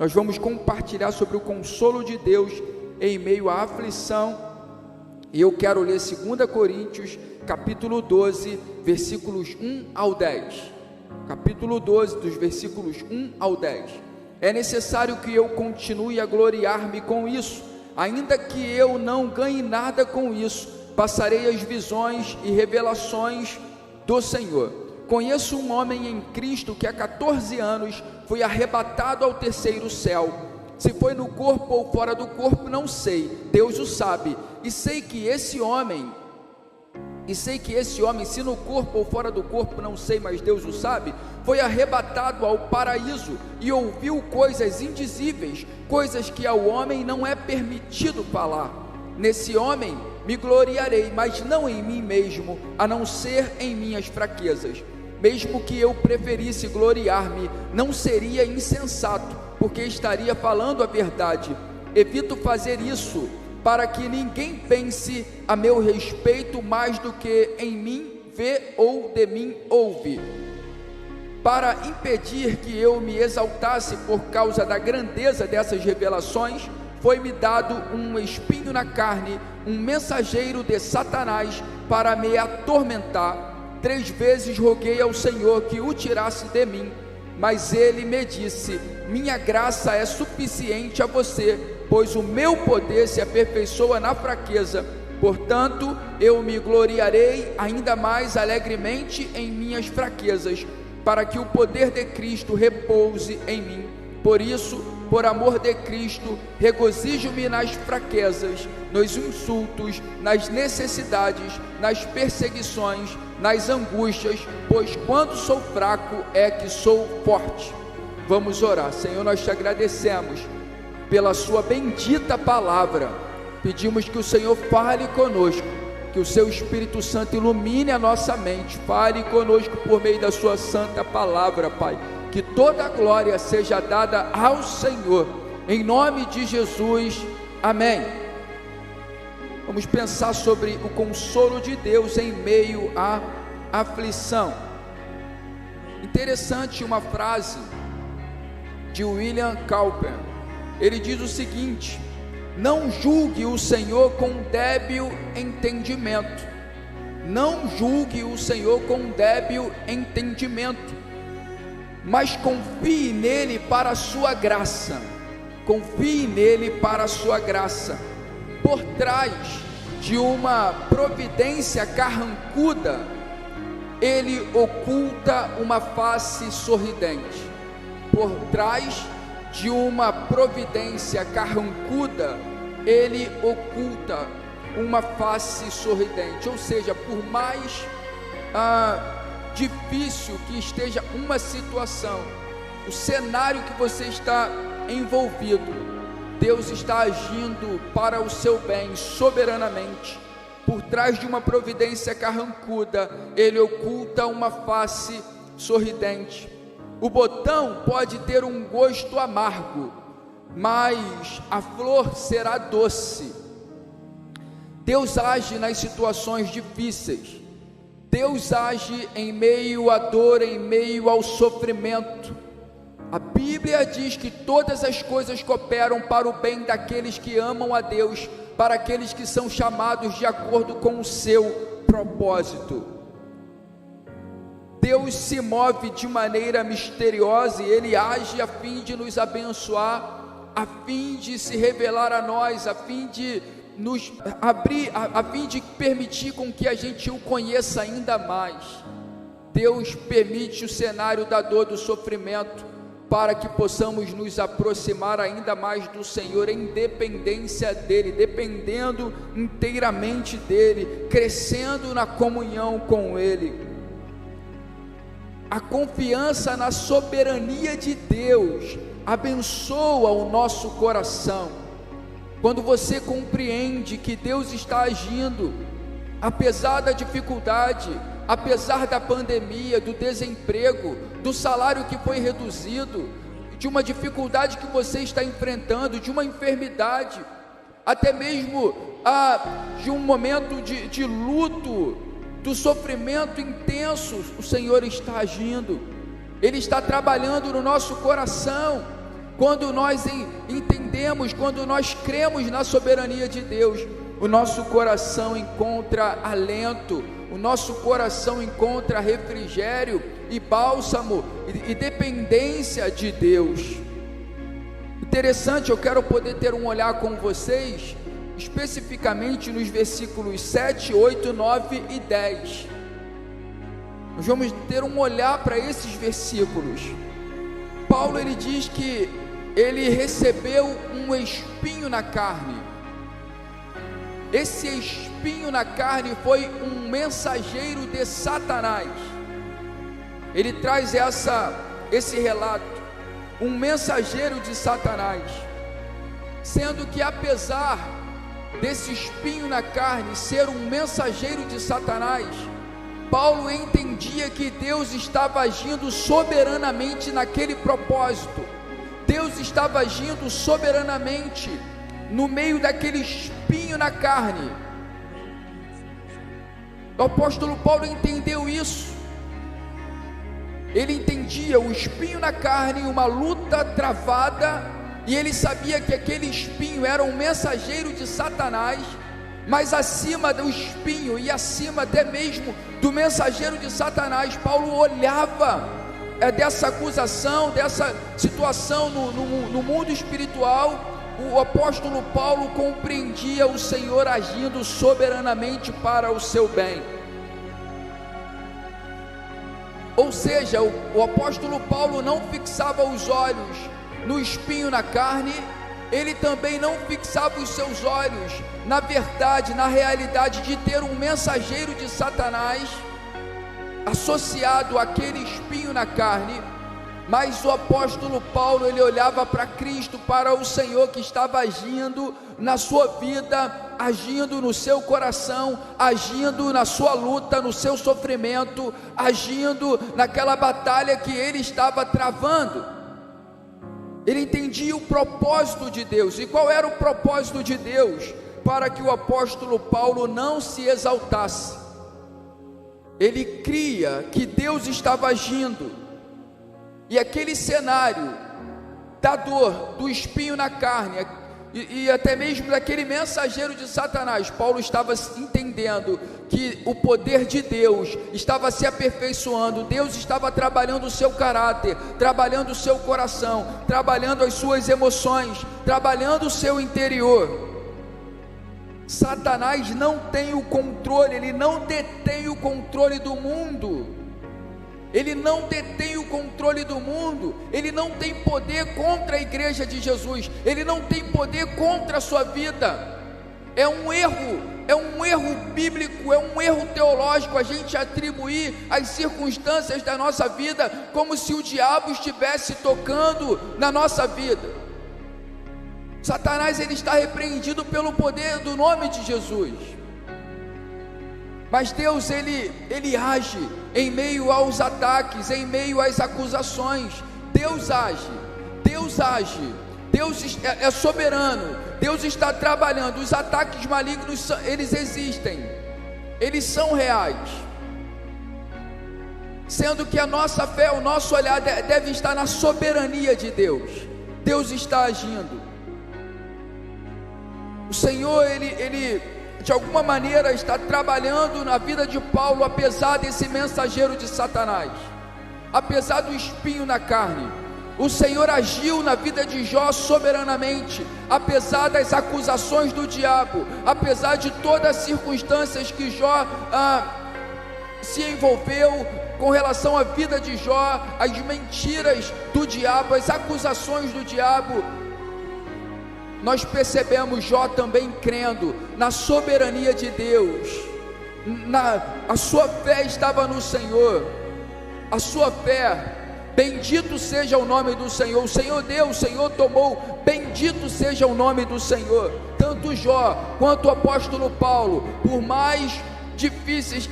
Nós vamos compartilhar sobre o consolo de Deus em meio à aflição, e eu quero ler 2 Coríntios, capítulo 12, versículos 1 ao 10. Capítulo 12, dos versículos 1 ao 10. É necessário que eu continue a gloriar-me com isso, ainda que eu não ganhe nada com isso, passarei as visões e revelações do Senhor. Conheço um homem em Cristo que há 14 anos foi arrebatado ao terceiro céu. Se foi no corpo ou fora do corpo, não sei, Deus o sabe. E sei que esse homem, se no corpo ou fora do corpo, não sei, mas Deus o sabe, foi arrebatado ao paraíso e ouviu coisas indizíveis, coisas que ao homem não é permitido falar. Nesse homem me gloriarei, mas não em mim mesmo, a não ser em minhas fraquezas. Mesmo que eu preferisse gloriar-me, não seria insensato, porque estaria falando a verdade. Evito fazer isso, para que ninguém pense a meu respeito mais do que em mim vê ou de mim ouve. Para impedir que eu me exaltasse por causa da grandeza dessas revelações, foi-me dado um espinho na carne, um mensageiro de Satanás, para me atormentar. 3 vezes roguei ao Senhor que o tirasse de mim, mas ele me disse: minha graça é suficiente a você, pois o meu poder se aperfeiçoa na fraqueza. Portanto, eu me gloriarei ainda mais alegremente em minhas fraquezas, para que o poder de Cristo repouse em mim. Por isso, por amor de Cristo, regozijo-me nas fraquezas, nos insultos, nas necessidades, nas perseguições, nas angústias, pois quando sou fraco é que sou forte. Vamos orar. Senhor, nós te agradecemos pela sua bendita palavra. Pedimos que o Senhor fale conosco, que o seu Espírito Santo ilumine a nossa mente, fale conosco por meio da sua santa palavra, Pai. Que toda a glória seja dada ao Senhor, em nome de Jesus, amém. Vamos pensar sobre o consolo de Deus em meio à aflição. Interessante uma frase de William Cowper. Ele diz o seguinte: não julgue o Senhor com débil entendimento. Não julgue o Senhor com débil entendimento, mas confie nele para a sua graça. Confie nele para a sua graça. Por trás de uma providência carrancuda, ele oculta uma face sorridente. Por trás de uma providência carrancuda, ele oculta uma face sorridente. Ou seja, por mais difícil que esteja uma situação, o cenário que você está envolvido, Deus está agindo para o seu bem soberanamente. Por trás de uma providência carrancuda, ele oculta uma face sorridente. O botão pode ter um gosto amargo, mas a flor será doce. Deus age nas situações difíceis. Deus age em meio à dor, em meio ao sofrimento. A Bíblia diz que todas as coisas cooperam para o bem daqueles que amam a Deus, para aqueles que são chamados de acordo com o seu propósito. Deus se move de maneira misteriosa e Ele age a fim de nos abençoar, a fim de se revelar a nós, a fim de nos abrir, a fim de permitir com que a gente o conheça ainda mais. Deus permite o cenário da dor, do sofrimento, para que possamos nos aproximar ainda mais do Senhor em dependência dEle, dependendo inteiramente dEle, crescendo na comunhão com Ele. A confiança na soberania de Deus abençoa o nosso coração. Quando você compreende que Deus está agindo, apesar da dificuldade, apesar da pandemia, do desemprego, do salário que foi reduzido, de uma dificuldade que você está enfrentando, de uma enfermidade, até mesmo de um momento de luto, do sofrimento intenso, o Senhor está agindo. Ele está trabalhando no nosso coração. Quando nós entendemos, quando nós cremos na soberania de Deus, o nosso coração encontra alento, o nosso coração encontra refrigério e bálsamo e dependência de Deus. Interessante, eu quero poder ter um olhar com vocês, especificamente nos versículos 7, 8, 9 e 10. Nós vamos ter um olhar para esses versículos. Paulo, ele diz que ele recebeu um espinho na carne. Esse espinho na carne foi um mensageiro de Satanás. Ele traz esse relato, um mensageiro de Satanás, sendo que apesar desse espinho na carne ser um mensageiro de Satanás, Paulo entendia que Deus estava agindo soberanamente naquele propósito. Deus estava agindo soberanamente no meio daquele espinho na carne. O apóstolo Paulo entendeu isso. Ele entendia o espinho na carne, uma luta travada, e ele sabia que aquele espinho era um mensageiro de Satanás, mas acima do espinho e acima até mesmo do mensageiro de Satanás, Paulo olhava dessa acusação, dessa situação no mundo espiritual. O apóstolo Paulo compreendia o Senhor agindo soberanamente para o seu bem. Ou seja, o apóstolo Paulo não fixava os olhos no espinho na carne, ele também não fixava os seus olhos na verdade, na realidade de ter um mensageiro de Satanás associado àquele espinho na carne, mas o apóstolo Paulo, ele olhava para Cristo, para o Senhor que estava agindo na sua vida, agindo no seu coração, agindo na sua luta, no seu sofrimento, agindo naquela batalha que ele estava travando. Ele entendia o propósito de Deus. E qual era o propósito de Deus? Para que o apóstolo Paulo não se exaltasse. Ele cria que Deus estava agindo, e aquele cenário da dor, do espinho na carne, e até mesmo daquele mensageiro de Satanás, Paulo estava entendendo que o poder de Deus estava se aperfeiçoando, Deus estava trabalhando o seu caráter, trabalhando o seu coração, trabalhando as suas emoções, trabalhando o seu interior. Satanás não tem o controle, ele não detém o controle do mundo, ele não detém o controle do mundo, ele não tem poder contra a igreja de Jesus, ele não tem poder contra a sua vida. É um erro bíblico, é um erro teológico a gente atribuir as circunstâncias da nossa vida como se o diabo estivesse tocando na nossa vida. Satanás, ele está repreendido pelo poder do nome de Jesus. Mas Deus, ele age em meio aos ataques, em meio às acusações. Deus age, Deus é soberano, Deus está trabalhando. Os ataques malignos, eles existem, eles são reais, sendo que a nossa fé, o nosso olhar deve estar na soberania de Deus. Deus está agindo. O Senhor, ele de alguma maneira está trabalhando na vida de Paulo, apesar desse mensageiro de Satanás, apesar do espinho na carne. O Senhor agiu na vida de Jó soberanamente, apesar das acusações do diabo, apesar de todas as circunstâncias que Jó se envolveu com relação à vida de Jó, as mentiras do diabo, as acusações do diabo. Nós percebemos Jó também crendo na soberania de Deus, a sua fé estava no Senhor, a sua fé, bendito seja o nome do Senhor. O Senhor deu, o Senhor tomou, bendito seja o nome do Senhor. Tanto Jó quanto o apóstolo Paulo, por mais difíceis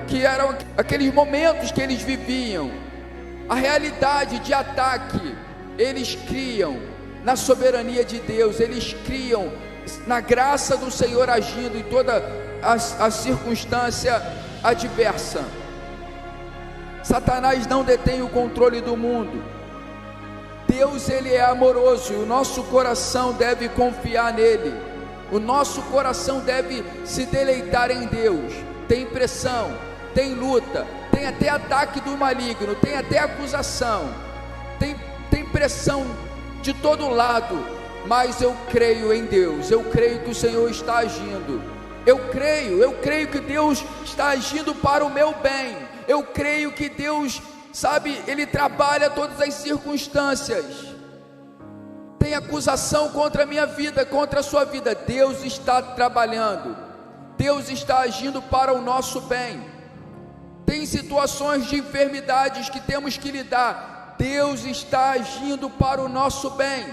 que eram aqueles momentos que eles viviam, a realidade de ataque, eles criam na soberania de Deus, eles criam na graça do Senhor agindo em toda a circunstância adversa. Satanás não detém o controle do mundo, Deus, Ele é amoroso, e o nosso coração deve confiar nele, o nosso coração deve se deleitar em Deus. Tem pressão, tem luta, tem até ataque do maligno, tem até acusação, tem pressão de todo lado, mas eu creio em Deus, eu creio que o Senhor está agindo, eu creio que Deus está agindo para o meu bem, eu creio que Deus, sabe, Ele trabalha todas as circunstâncias. Tem acusação contra a minha vida, contra a sua vida, Deus está trabalhando, Deus está agindo para o nosso bem. Tem situações de enfermidades que temos que lidar, Deus está agindo para o nosso bem,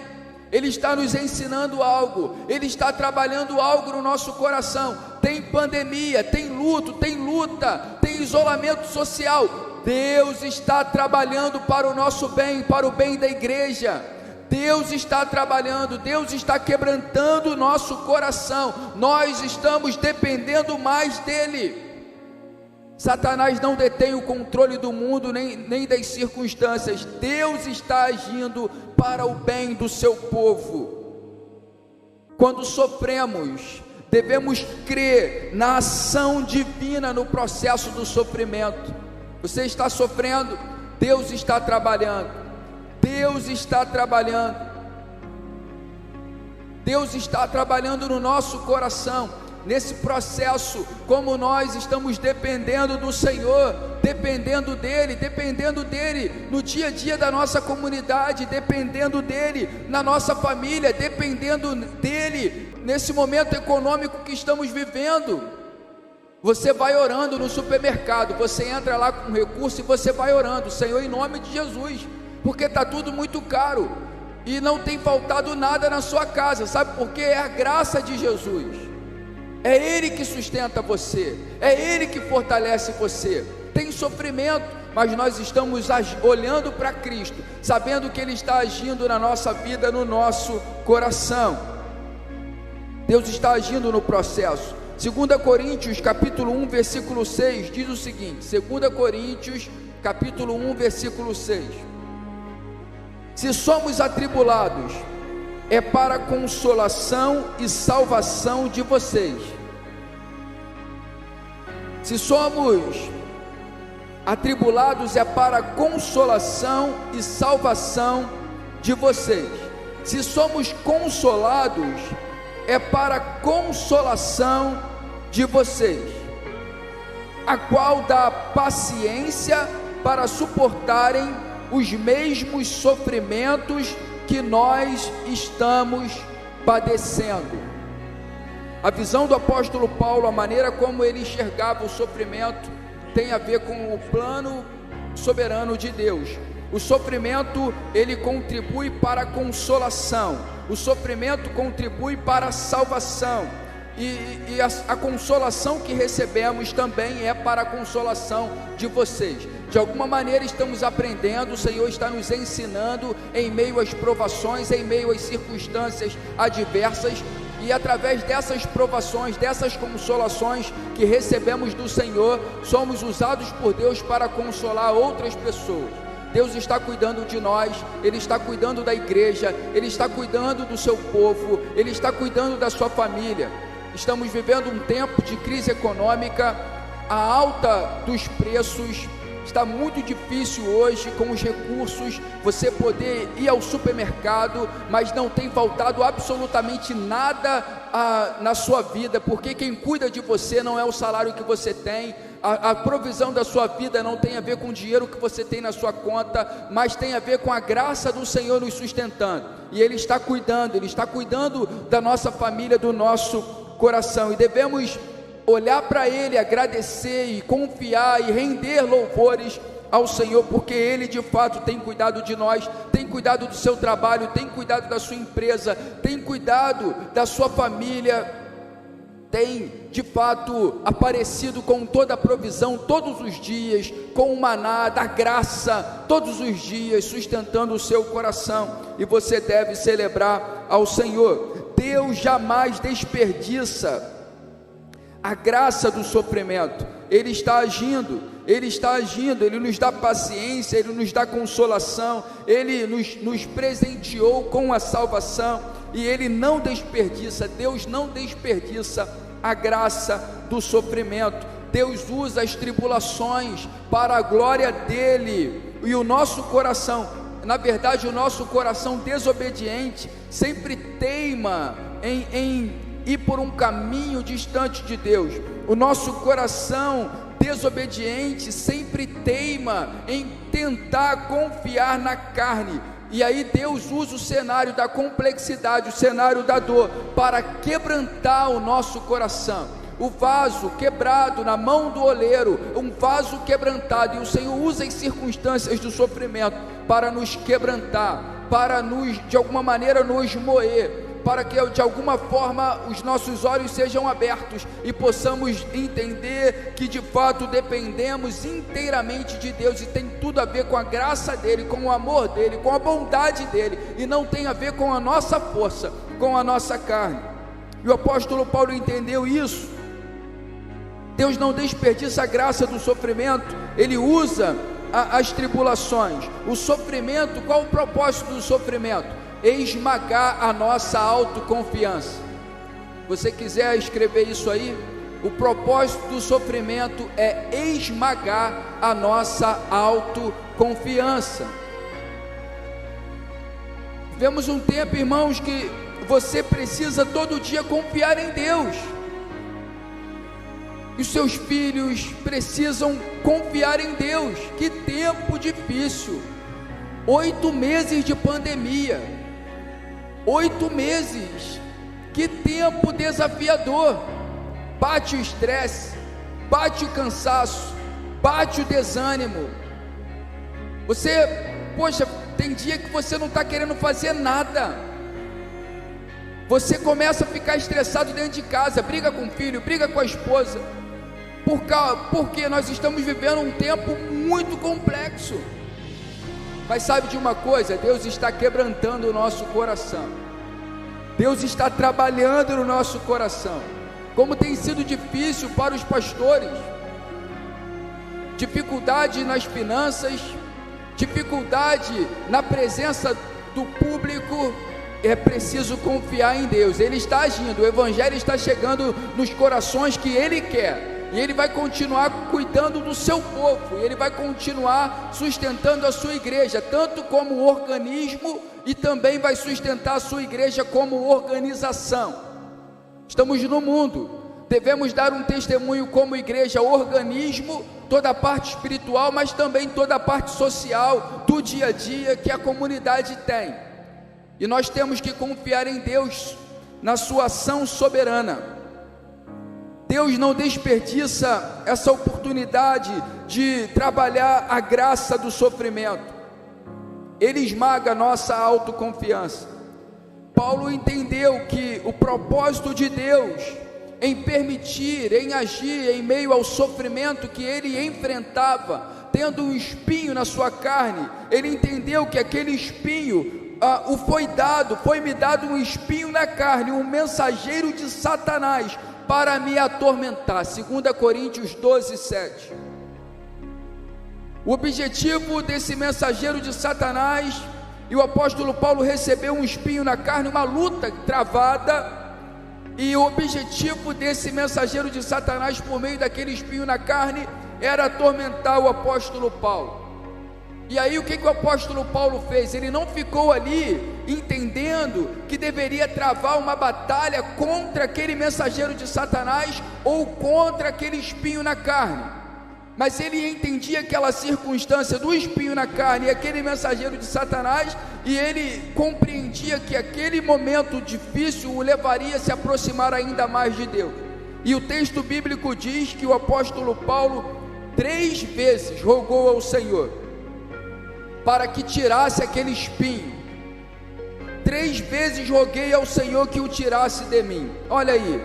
Ele está nos ensinando algo, Ele está trabalhando algo no nosso coração. Tem pandemia, tem luto, tem luta, tem isolamento social, Deus está trabalhando para o nosso bem, para o bem da igreja. Deus está trabalhando, Deus está quebrantando o nosso coração, nós estamos dependendo mais dEle. Satanás não detém o controle do mundo, nem das circunstâncias. Deus está agindo para o bem do seu povo. Quando sofremos, devemos crer na ação divina no processo do sofrimento. Você está sofrendo, Deus está trabalhando, Deus está trabalhando, Deus está trabalhando no nosso coração. Nesse processo, como nós estamos dependendo do Senhor, dependendo dEle no dia a dia da nossa comunidade, dependendo dEle na nossa família, dependendo dEle nesse momento econômico que estamos vivendo. Você vai orando no supermercado, você entra lá com recurso e você vai orando: Senhor, em nome de Jesus, porque está tudo muito caro e não tem faltado nada na sua casa. Sabe por quê? É a graça de Jesus. É Ele que sustenta você, é Ele que fortalece você. Tem sofrimento, mas nós estamos olhando para Cristo, sabendo que Ele está agindo na nossa vida, no nosso coração. Deus está agindo no processo. 2 Coríntios capítulo 1 versículo 6 diz o seguinte, 2 Coríntios capítulo 1 versículo 6: se somos atribulados, é para a consolação e salvação de vocês. Se somos atribulados, é para a consolação e salvação de vocês. Se somos consolados, é para a consolação de vocês, a qual dá paciência para suportarem os mesmos sofrimentos que nós estamos padecendo. A visão do apóstolo Paulo, a maneira como ele enxergava o sofrimento, tem a ver com o plano soberano de Deus. O sofrimento, ele contribui para a consolação, o sofrimento contribui para a salvação, e a consolação que recebemos também é para a consolação de vocês. De alguma maneira estamos aprendendo, o Senhor está nos ensinando em meio às provações, em meio às circunstâncias adversas, e através dessas provações, dessas consolações que recebemos do Senhor, somos usados por Deus para consolar outras pessoas. Deus está cuidando de nós, Ele está cuidando da igreja, Ele está cuidando do seu povo, Ele está cuidando da sua família. Estamos vivendo um tempo de crise econômica, a alta dos preços. Está muito difícil hoje com os recursos, você poder ir ao supermercado, mas não tem faltado absolutamente nada na sua vida, porque quem cuida de você não é o salário que você tem, a provisão da sua vida não tem a ver com o dinheiro que você tem na sua conta, mas tem a ver com a graça do Senhor nos sustentando, e Ele está cuidando da nossa família, do nosso coração, e devemos olhar para Ele, agradecer e confiar e render louvores ao Senhor, porque Ele de fato tem cuidado de nós, tem cuidado do seu trabalho, tem cuidado da sua empresa, tem cuidado da sua família, tem de fato aparecido com toda a provisão todos os dias, com o maná da graça todos os dias, sustentando o seu coração, e você deve celebrar ao Senhor. Deus jamais desperdiça a graça do sofrimento. Ele está agindo, Ele nos dá paciência, Ele nos dá consolação, Ele nos presenteou com a salvação, e Ele não desperdiça, Deus não desperdiça a graça do sofrimento. Deus usa as tribulações para a glória dEle, e o nosso coração, na verdade o nosso coração desobediente, sempre teima em ir por um caminho distante de Deus. O nosso coração desobediente sempre teima em tentar confiar na carne, e aí Deus usa o cenário da complexidade, o cenário da dor, para quebrantar o nosso coração. O vaso quebrado na mão do oleiro, um vaso quebrantado, e o Senhor usa as circunstâncias do sofrimento para nos quebrantar, para de alguma maneira nos moer, para que de alguma forma os nossos olhos sejam abertos e possamos entender que de fato dependemos inteiramente de Deus, e tem tudo a ver com a graça dEle, com o amor dEle, com a bondade dEle, e não tem a ver com a nossa força, com a nossa carne. E o apóstolo Paulo entendeu isso. Deus não desperdiça a graça do sofrimento, Ele usa as tribulações. O sofrimento, qual o propósito do sofrimento? Esmagar a nossa autoconfiança. Você quiser escrever isso aí, o propósito do sofrimento é esmagar a nossa autoconfiança. Vivemos um tempo, irmãos, que você precisa todo dia confiar em Deus, e os seus filhos precisam confiar em Deus. Que tempo difícil, 8 meses de pandemia, 8 meses, que tempo desafiador. Bate o estresse, bate o cansaço, bate o desânimo. Poxa, tem dia que você não está querendo fazer nada, você começa a ficar estressado dentro de casa, briga com o filho, briga com a esposa, porque nós estamos vivendo um tempo muito complexo. Mas sabe de uma coisa? Deus está quebrantando o nosso coração, Deus está trabalhando no nosso coração. Como tem sido difícil para os pastores, dificuldade nas finanças, dificuldade na presença do público, é preciso confiar em Deus. Ele está agindo, o Evangelho está chegando nos corações que Ele quer, e Ele vai continuar cuidando do seu povo, e Ele vai continuar sustentando a sua igreja, tanto como organismo, e também vai sustentar a sua igreja como organização. Estamos no mundo, devemos dar um testemunho como igreja, organismo, toda a parte espiritual, mas também toda a parte social, do dia a dia que a comunidade tem, e nós temos que confiar em Deus, na sua ação soberana. Deus não desperdiça essa oportunidade de trabalhar a graça do sofrimento. Ele esmaga a nossa autoconfiança. Paulo entendeu que o propósito de Deus em permitir, em agir em meio ao sofrimento que ele enfrentava, tendo um espinho na sua carne, ele entendeu que aquele espinho foi-me dado um espinho na carne, um mensageiro de Satanás, para me atormentar. 2 Coríntios 12, 7. O objetivo desse mensageiro de Satanás, e o apóstolo Paulo recebeu um espinho na carne, uma luta travada, e o objetivo desse mensageiro de Satanás, por meio daquele espinho na carne, era atormentar o apóstolo Paulo. E aí o que o apóstolo Paulo fez? Ele não ficou ali entendendo que deveria travar uma batalha contra aquele mensageiro de Satanás ou contra aquele espinho na carne, mas ele entendia aquela circunstância do espinho na carne e aquele mensageiro de Satanás, e ele compreendia que aquele momento difícil o levaria a se aproximar ainda mais de Deus. E o texto bíblico diz que o apóstolo Paulo 3 vezes rogou ao Senhor para que tirasse aquele espinho. 3 vezes roguei ao Senhor que o tirasse de mim. Olha aí,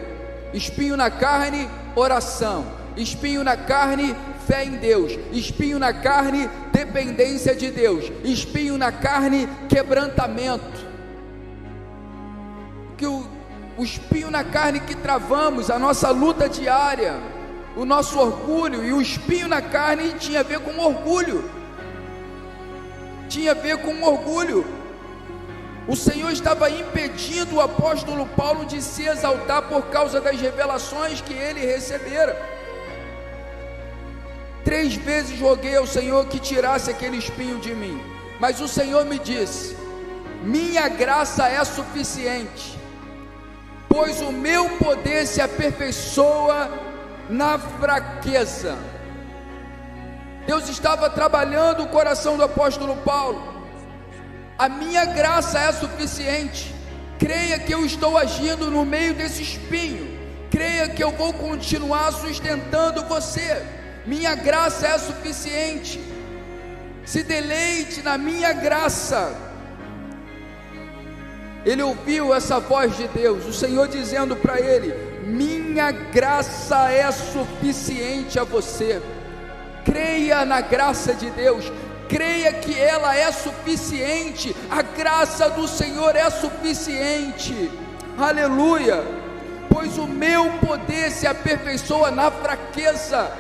espinho na carne, oração; espinho na carne, fé em Deus; espinho na carne, dependência de Deus; espinho na carne, quebrantamento. Que o espinho na carne que travamos, a nossa luta diária, o nosso orgulho, e o espinho na carne tinha a ver com orgulho. Tinha a ver com orgulho. O Senhor estava impedindo o apóstolo Paulo de se exaltar por causa das revelações que ele recebera. 3 vezes roguei ao Senhor que tirasse aquele espinho de mim, mas o Senhor me disse: minha graça é suficiente, pois o meu poder se aperfeiçoa na fraqueza. Deus estava trabalhando o coração do apóstolo Paulo. A minha graça é suficiente. Creia que eu estou agindo no meio desse espinho. Creia que eu vou continuar sustentando você. Minha graça é suficiente. Se deleite na minha graça. Ele ouviu essa voz de Deus, o Senhor dizendo para ele: minha graça é suficiente a você. Creia na graça de Deus. Creia que ela é suficiente. A graça do Senhor é suficiente. Aleluia. Pois o meu poder se aperfeiçoa na fraqueza.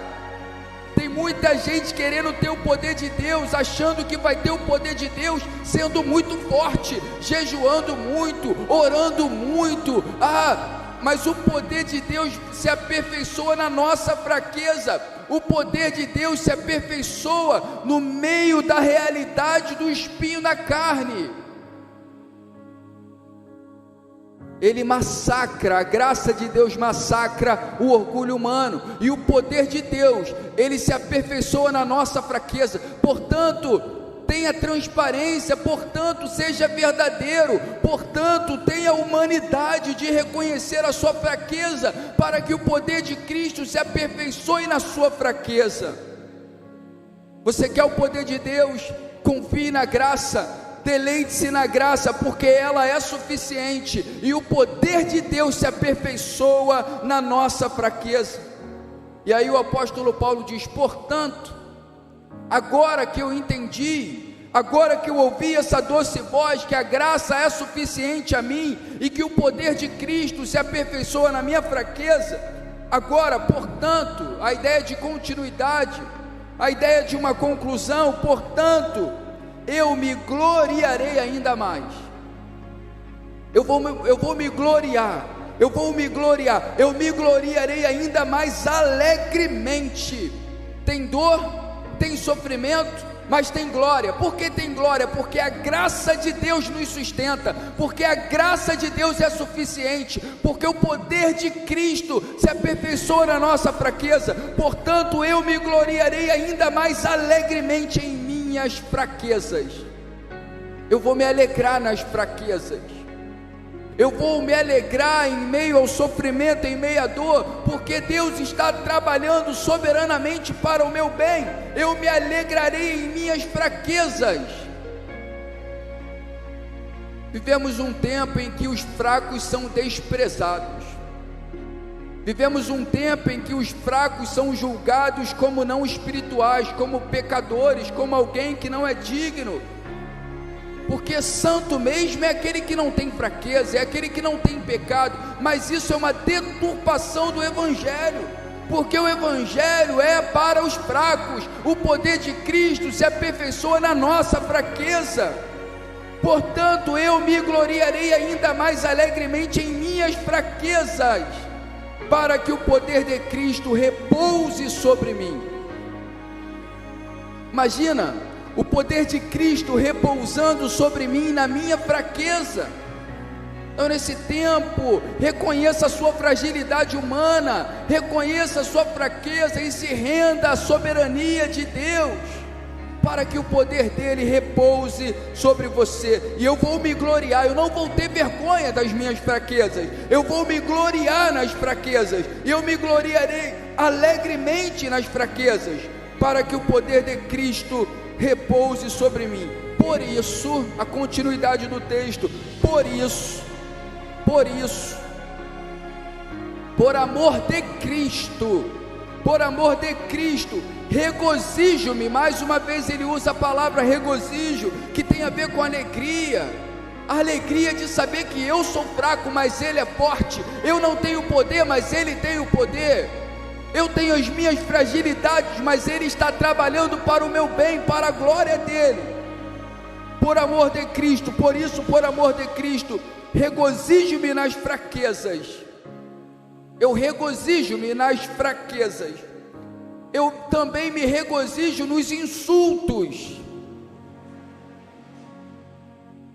Tem muita gente querendo ter o poder de Deus, achando que vai ter o poder de Deus sendo muito forte, jejuando muito, orando muito. Mas o poder de Deus se aperfeiçoa na nossa fraqueza. O poder de Deus se aperfeiçoa no meio da realidade do espinho na carne. Ele massacra, a graça de Deus massacra o orgulho humano, e o poder de Deus, ele se aperfeiçoa na nossa fraqueza. Portanto, tenha transparência, portanto, seja verdadeiro, portanto, tenha humanidade de reconhecer a sua fraqueza, para que o poder de Cristo se aperfeiçoe na sua fraqueza. Você quer o poder de Deus? Confie na graça. Deleite-se na graça, porque ela é suficiente, e o poder de Deus se aperfeiçoa na nossa fraqueza. E aí o apóstolo Paulo diz: portanto, agora que eu entendi, agora que eu ouvi essa doce voz, que a graça é suficiente a mim, e que o poder de Cristo se aperfeiçoa na minha fraqueza, agora, portanto, a ideia de continuidade, a ideia de uma conclusão, portanto, eu me gloriarei ainda mais. Eu vou me gloriar, eu me gloriarei ainda mais alegremente. Tem dor, tem sofrimento, mas tem glória. Por que tem glória? Porque a graça de Deus nos sustenta, porque a graça de Deus é suficiente, porque o poder de Cristo se aperfeiçoa na nossa fraqueza. Portanto, eu me gloriarei ainda mais alegremente em minhas fraquezas. Eu vou me alegrar nas fraquezas. Eu vou me alegrar em meio ao sofrimento, em meio à dor, porque Deus está trabalhando soberanamente para o meu bem. Eu me alegrarei em minhas fraquezas. Vivemos um tempo em que os fracos são desprezados. Vivemos um tempo em que os fracos são julgados como não espirituais, como pecadores, como alguém que não é digno. Porque santo mesmo é aquele que não tem fraqueza, é aquele que não tem pecado. Mas isso é uma deturpação do Evangelho, porque o Evangelho é para os fracos. O poder de Cristo se aperfeiçoa na nossa fraqueza. Portanto, eu me gloriarei ainda mais alegremente em minhas fraquezas, para que o poder de Cristo repouse sobre mim. Imagina o poder de Cristo repousando sobre mim na minha fraqueza. Então, nesse tempo, reconheça a sua fragilidade humana, reconheça a sua fraqueza e se renda à soberania de Deus, para que o poder dele repouse sobre você. E eu vou me gloriar, eu não vou ter vergonha das minhas fraquezas, eu vou me gloriar nas fraquezas, e eu me gloriarei alegremente nas fraquezas, para que o poder de Cristo repouse sobre mim. Por isso, a continuidade do texto, por isso, por amor de Cristo, regozijo-me. Mais uma vez ele usa a palavra regozijo, que tem a ver com alegria, a alegria de saber que eu sou fraco, mas ele é forte. Eu não tenho poder, mas ele tem o poder. eu tenho as minhas fragilidades, mas Ele está trabalhando para o meu bem, para a glória dEle, por amor de Cristo. Por isso, por amor de Cristo, regozijo-me nas fraquezas. Eu regozijo-me nas fraquezas. Eu também me regozijo nos insultos.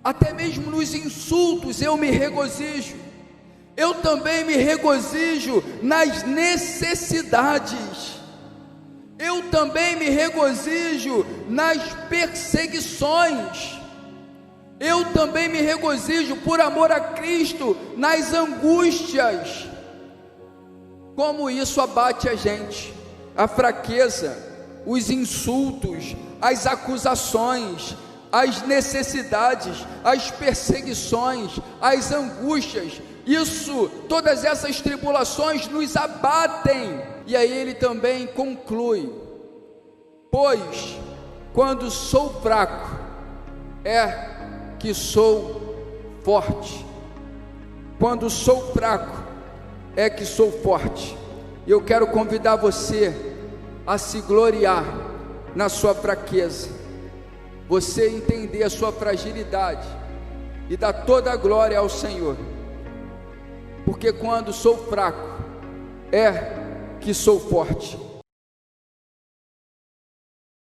Até mesmo nos insultos eu me regozijo. Eu também me regozijo nas necessidades. Eu também me regozijo nas perseguições. Eu também me regozijo, por amor a Cristo, nas angústias. Como isso abate a gente? A fraqueza, os insultos, as acusações, as necessidades, as perseguições, as angústias. Isso, todas essas tribulações nos abatem. E aí ele também conclui: pois quando sou fraco, é que sou forte. Quando sou fraco, é que sou forte. E eu quero convidar você a se gloriar na sua fraqueza, você entender a sua fragilidade e dar toda a glória ao Senhor, porque quando sou fraco, é que sou forte.